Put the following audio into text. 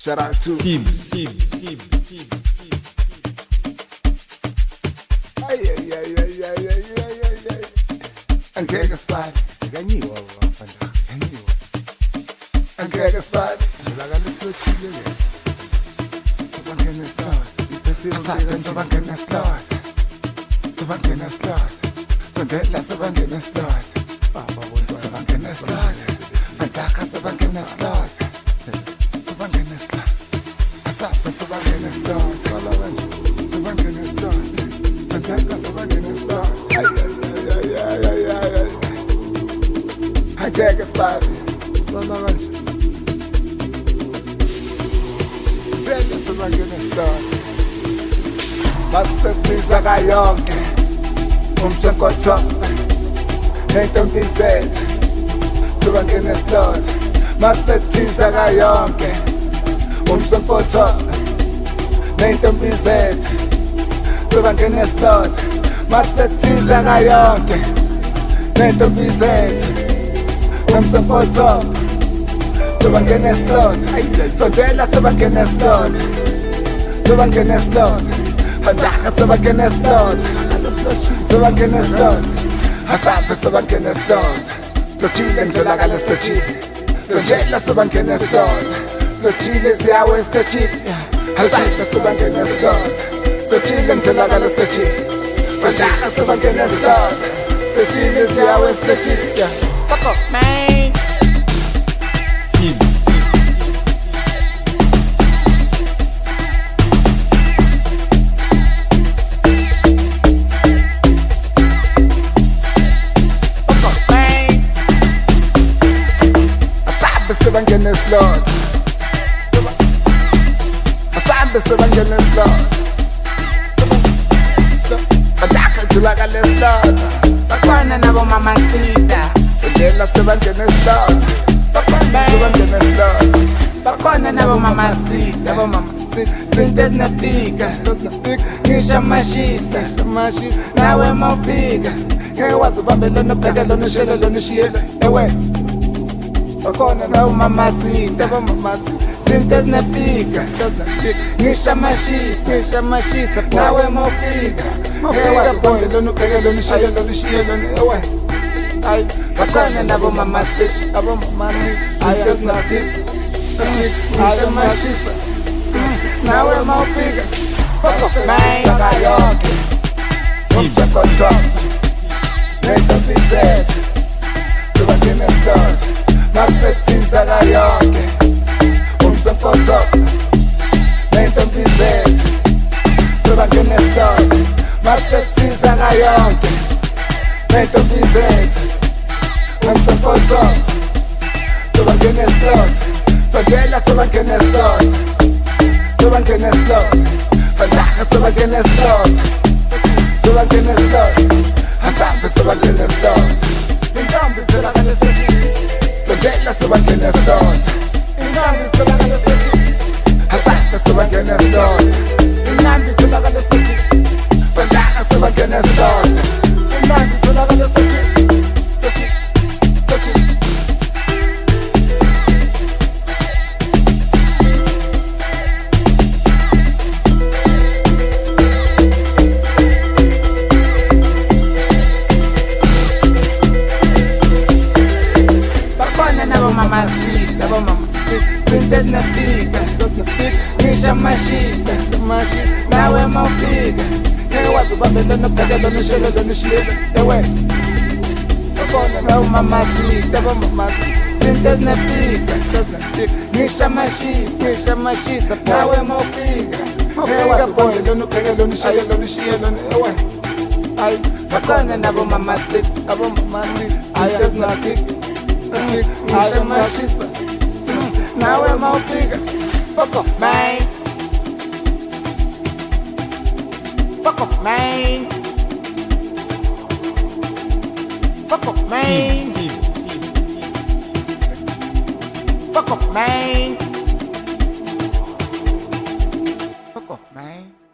Shout out to angeke sibale kanyiwa bafana kanyiwa angeke sibale tholakala isilochile bangena stars asabe sobangena stars sobangena stars sondela sobangena stars sobangena stars fanzaka sobangena stars sobangena stars asabe sobangena stars sobangena stars sondela sobangena stars angeke sibale lona kanje vele sobangena stars masifekthiza kayonke umsenkotho nentombi zethu sobangena stars masifekthiza kayonke umsenkotho nentombi zethu sobangena stars masifekthiza kayonke nentombi zethu umsenkotho sobangena stars sondela sobangena stars sobangena stars handaka sobangena stars sobangena stars hasabe sobangena stars lochile ngitholakala stochile sondela sobangena stars stochile ziyawe stochile hasabe sobangena stars stochile ngitholakala stochile handaka sobangena stars stochile ziyawe stochile Fuck up, man. Sobangena stars asabe sobangena stars badaka tholakala stars Bakhona nabo mamacita. sondela sobangena stars sobangena stars Bakhona nabo mamacita. Zinto ezinafika ngisho mashisa nawe mawufika ngeke wazi ubambe lona ubheke lona ushele lona ushiye ewe bakhona nabo mamacita. Zinto ezinafika ngisho mashisa nawe mawufika ngeke wazi ubambe lona ubheke lona ushele lona ushiye lona ewe Ay, bakhona nabo mamacita. zinto ezinafika Ngisho mashisa nawe mawufika man kayonke umsenkotho nentombi zethu sobangena stars masifekthiza kayonke umsenkotho nentombi zethu sobangena stars masifekthiza kayonke nentombi zethu umsenkotho sobangena stars sondela sobangena stars sobangena stars fandaka sobangena stars sobangena stars hasabe sobangena stars intombi zitholakala stochile sondela sobangena stars intombi zitholakala stochile hasabe sobangena stars intombi zitholakala stochile fandaka sobangena stars intombi zitholakala stochile mamacita, zinto ezinafika ngisho mashisa nawe mawufika ngeke wazi ubambe lona ubheke lona ushele lona ushiye ewe bakhona nabo mamacita. Zinto ezinafika ngisho mashisa nawe mawufika ngeke wazi ubambe lona ubheke lona ushele lona ushiye lona ewe Ay, bakhona nabo mamacita. zinto ezinafika Ngisho mashisa nawe mawufika Fuck off, man. Fuck off, man. Fuck off, man. Fuck off, man. Fuck off, man.